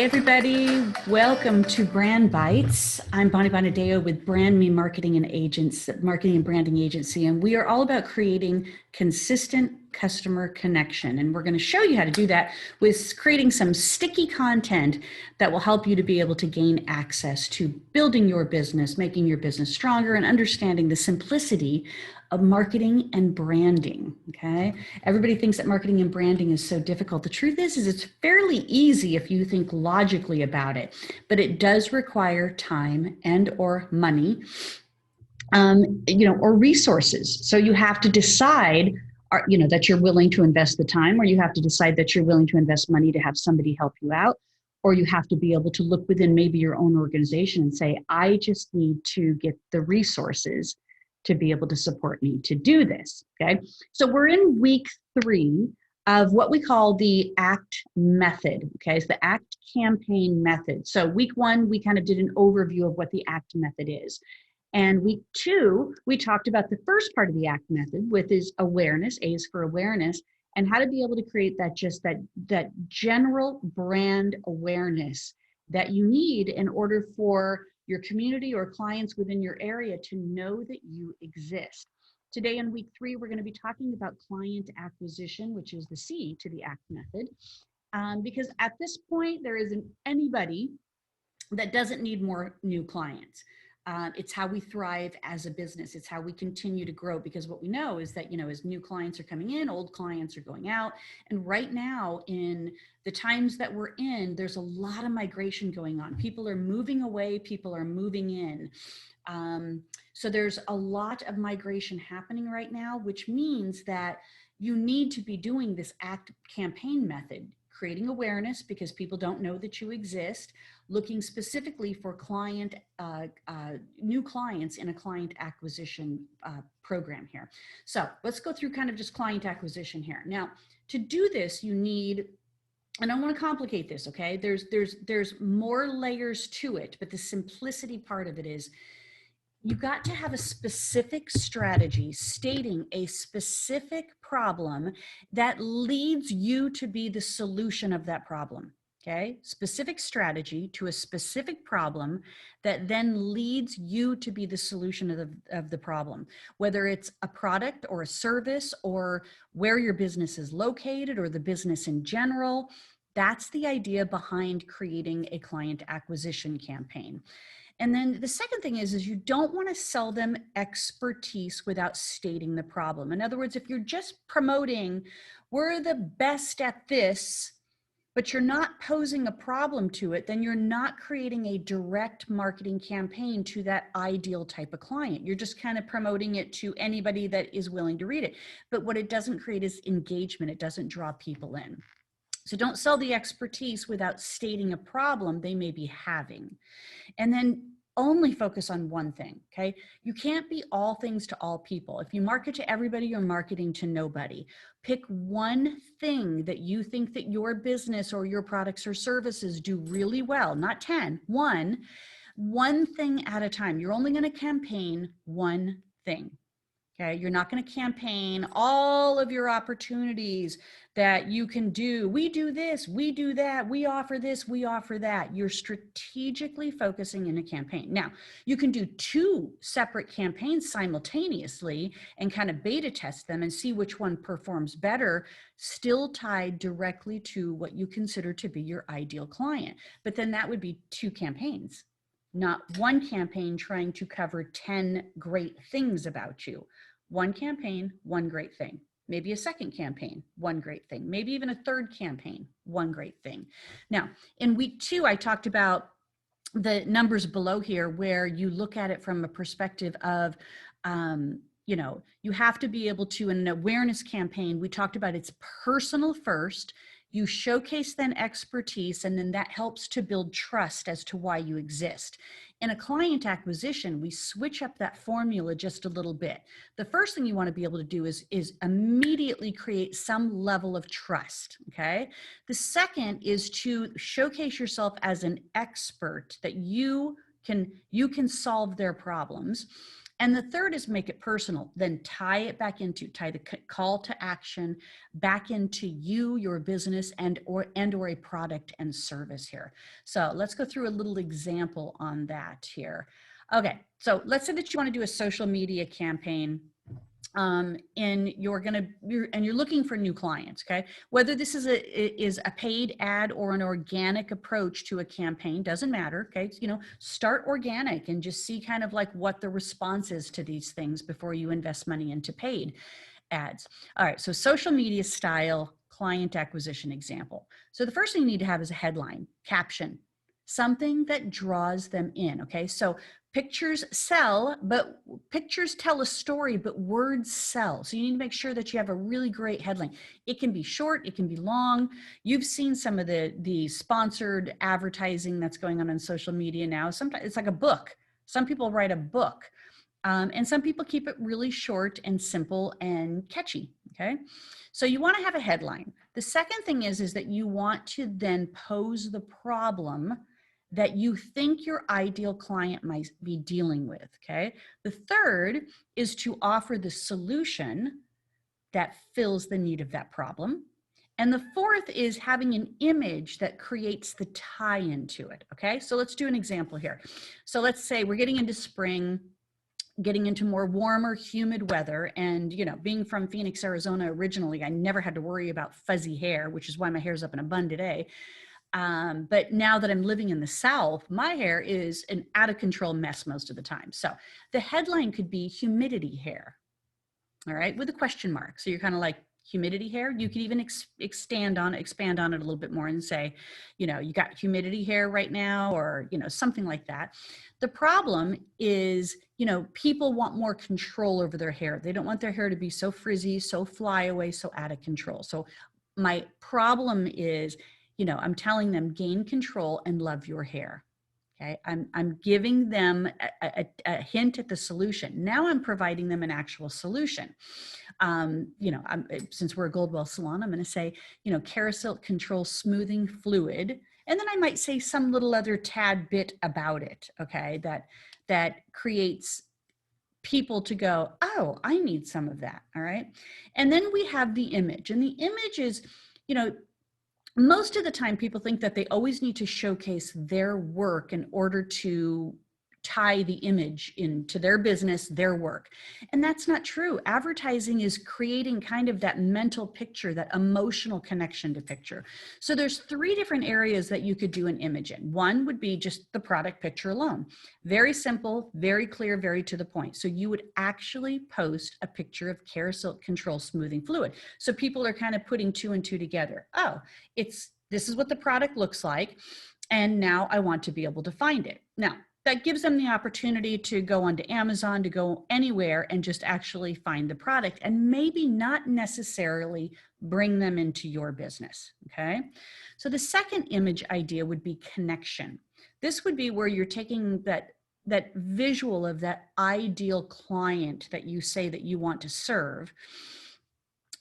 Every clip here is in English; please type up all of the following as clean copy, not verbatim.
Hey everybody, welcome to Brand Bites. I'm Bonnie Bonadeo with Brand Me Marketing and Branding Agency, and we are all about creating consistent customer connection. And we're going to show you how to do that with creating some sticky content that will help you to be able to gain access to building your business, making your business stronger, and understanding the simplicity of marketing and branding. Okay. Everybody thinks that marketing and branding is so difficult. The truth is it's fairly easy if you think logically about it, but it does require time and or money, or resources. So you have to decide, that you're willing to invest the time, or you have to decide that you're willing to invest money to have somebody help you out, or you have to be able to look within maybe your own organization and say, I just need to get the resources to be able to support me to do this. Okay. So we're in week 3 of what we call the ACT method. Okay. It's the ACT campaign method. So week 1, we kind of did an overview of what the ACT method is. And week 2, we talked about the first part of the ACT method, which is awareness. A is for awareness, and how to be able to create that general brand awareness that you need in order for your community or clients within your area to know that you exist. Today in week 3, we're going to be talking about client acquisition, which is the C to the ACT method, because at this point, there isn't anybody that doesn't need more new clients. It's how we thrive as a business. It's how we continue to grow, because what we know is that, as new clients are coming in, old clients are going out. And right now, in the times that we're in, there's a lot of migration going on. People are moving away, people are moving in. So there's a lot of migration happening right now, which means that you need to be doing this ACT campaign method, creating awareness because people don't know that you exist, looking specifically for new clients in a client acquisition program here. So let's go through kind of just client acquisition here. Now, to do this, you need, and I don't want to complicate this, okay? There's more layers to it, but the simplicity part of it is you got to have a specific strategy stating a specific problem that leads you to be the solution of that problem. Okay, specific strategy to a specific problem that then leads you to be the solution of the problem, whether it's a product or a service or where your business is located or the business in general. That's the idea behind creating a client acquisition campaign. And then the second thing is you don't want to sell them expertise without stating the problem. In other words, if you're just promoting, we're the best at this, but you're not posing a problem to it, then you're not creating a direct marketing campaign to that ideal type of client. You're just kind of promoting it to anybody that is willing to read it. But what it doesn't create is engagement. It doesn't draw people in. So don't sell the expertise without stating a problem they may be having. And then only focus on one thing, okay? You can't be all things to all people. If you market to everybody, you're marketing to nobody. Pick one thing that you think that your business or your products or services do really well, not 10, one thing at a time. You're only going to campaign one thing. Okay, you're not going to campaign all of your opportunities that you can do. We do this, we do that, we offer this, we offer that. You're strategically focusing in a campaign. Now, you can do 2 separate campaigns simultaneously and kind of beta test them and see which one performs better, still tied directly to what you consider to be your ideal client. But then that would be 2 campaigns, not one campaign trying to cover 10 great things about you. One campaign, one great thing. Maybe a second campaign, one great thing. Maybe even a third campaign, one great thing. Now, in week 2, I talked about the numbers below here where you look at it from a perspective of, you have to be able to, in an awareness campaign, we talked about it's personal first. You showcase then expertise, and then that helps to build trust as to why you exist. In a client acquisition, we switch up that formula just a little bit. The first thing you want to be able to do is immediately create some level of trust, okay? The second is to showcase yourself as an expert, that you you can solve their problems. And the third is make it personal. Then tie the call to action back into you, your business, and or a product and service here. So let's go through a little example on that here. Okay, so let's say that you want to do a social media campaign, and you're looking for new clients. Okay, whether this is a paid ad or an organic approach to a campaign, doesn't matter. Okay, start organic and just see kind of like what the response is to these things before you invest money into paid ads. All right, so social media style client acquisition example. So the first thing you need to have is a headline, caption, something that draws them in. Okay, so pictures sell, but pictures tell a story, but words sell. So you need to make sure that you have a really great headline. It can be short, it can be long. You've seen some of the sponsored advertising that's going on social media now. Sometimes it's like a book. Some people write a book, and some people keep it really short and simple and catchy. Okay, so you want to have a headline. The second thing is that you want to then pose the problem that you think your ideal client might be dealing with. Okay, the third is to offer the solution that fills the need of that problem. And the fourth is having an image that creates the tie into it. Okay, so let's do an example here. So let's say we're getting into spring, getting into more warmer, humid weather. And, being from Phoenix, Arizona originally, I never had to worry about fuzzy hair, which is why my hair's up in a bun today. But now that I'm living in the South, my hair is an out of control mess most of the time. So the headline could be humidity hair, all right, with a question mark. So you're kind of like, humidity hair. You could even expand on it a little bit more and say, you got humidity hair right now, or, something like that. The problem is, people want more control over their hair. They don't want their hair to be so frizzy, so flyaway, so out of control. So my problem is, I'm telling them gain control and love your hair. Okay, I'm giving them a hint at the solution. Now I'm providing them an actual solution. Since we're a Goldwell salon, I'm going to say, Kerasilk Control Smoothing Fluid. And then I might say some little other tad bit about it. Okay, that creates people to go, oh, I need some of that. All right. And then we have the image, and the image is, most of the time people think that they always need to showcase their work in order to tie the image into their business, their work. And that's not true. Advertising is creating kind of that mental picture, that emotional connection to picture. So there's 3 different areas that you could do an image in. One would be just the product picture alone. Very simple, very clear, very to the point. So you would actually post a picture of Kerasilk Control Smoothing Fluid. So people are kind of putting 2 and 2 together. Oh, this is what the product looks like. And now I want to be able to find it. Now, that gives them the opportunity to go onto Amazon, to go anywhere and just actually find the product, and maybe not necessarily bring them into your business. Okay. So the second image idea would be connection. This would be where you're taking that visual of that ideal client that you say that you want to serve.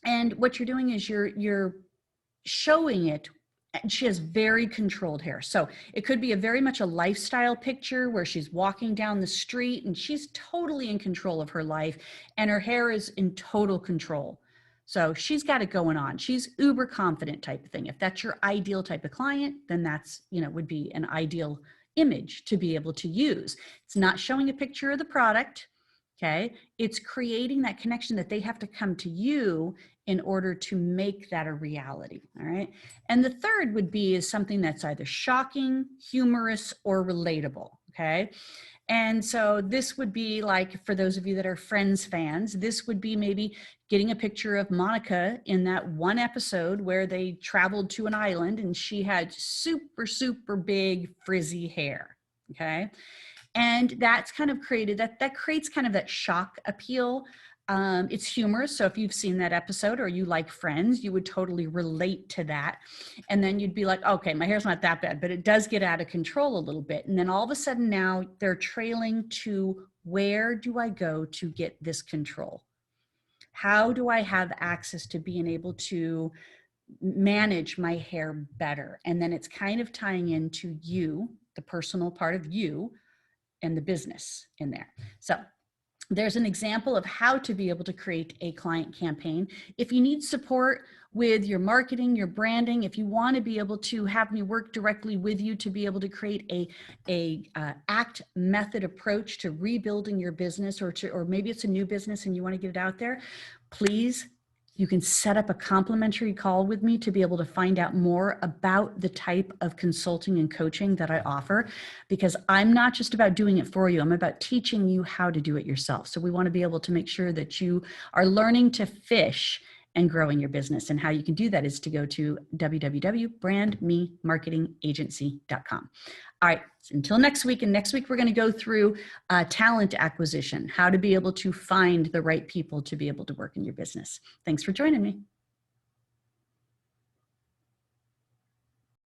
And what you're doing is you're showing it. And she has very controlled hair. So it could be very much a lifestyle picture where she's walking down the street and she's totally in control of her life, and her hair is in total control. So she's got it going on. She's uber confident type of thing. If that's your ideal type of client, then that's, would be an ideal image to be able to use. It's not showing a picture of the product. Okay. It's creating that connection that they have to come to you in order to make that a reality. All right. And the third would be is something that's either shocking, humorous, or relatable. Okay. And so this would be like, for those of you that are Friends fans, this would be maybe getting a picture of Monica in that one episode where they traveled to an island and she had super, super big frizzy hair. Okay. And that's kind of created that creates kind of that shock appeal. It's humorous. So if you've seen that episode or you like Friends, you would totally relate to that. And then you'd be like, okay, my hair's not that bad, but it does get out of control a little bit. And then all of a sudden now they're trailing to, where do I go to get this control? How do I have access to being able to manage my hair better? And then it's kind of tying into you, the personal part of you, and the business in there. So there's an example of how to be able to create a client campaign. If you need support with your marketing, your branding, if you want to be able to have me work directly with you to be able to create a ACT method approach to rebuilding your business, or maybe it's a new business and you want to get it out there, please, you can set up a complimentary call with me to be able to find out more about the type of consulting and coaching that I offer, because I'm not just about doing it for you. I'm about teaching you how to do it yourself. So we want to be able to make sure that you are learning to fish and growing your business. And how you can do that is to go to www.brandmemarketingagency.com. All right, so until next week. And next week, we're going to go through talent acquisition, how to be able to find the right people to be able to work in your business. Thanks for joining me.